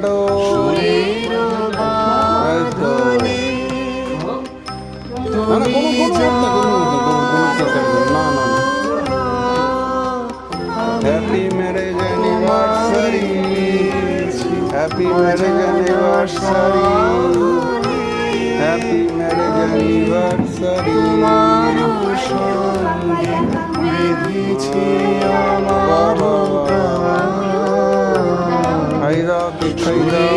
কাটো। এই তো। না না কোনো না না। Happy marriage anniversary, happy marriage anniversary, happy marriage anniversary. খাই দাও, কেক খাই দাও।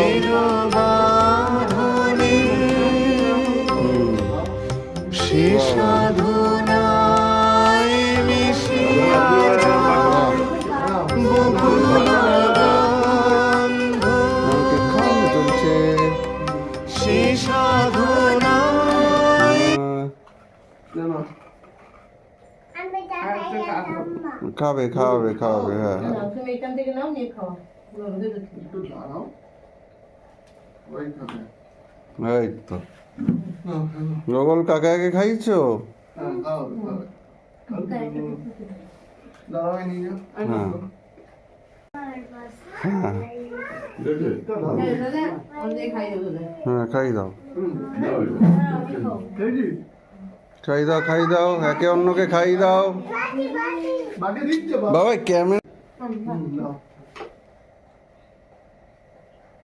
খাবে খাওয়াবে খাওয়াবে, হ্যাঁ তুমি এখান থেকে নাও, নিয়ে খাও। এই তো রগল কাকাকে খাইছো? হ্যাঁ খাই দাও, খাই দাও, খাই দাও, একে অন্যকে খাই দাও। বাবা ক্যামেরা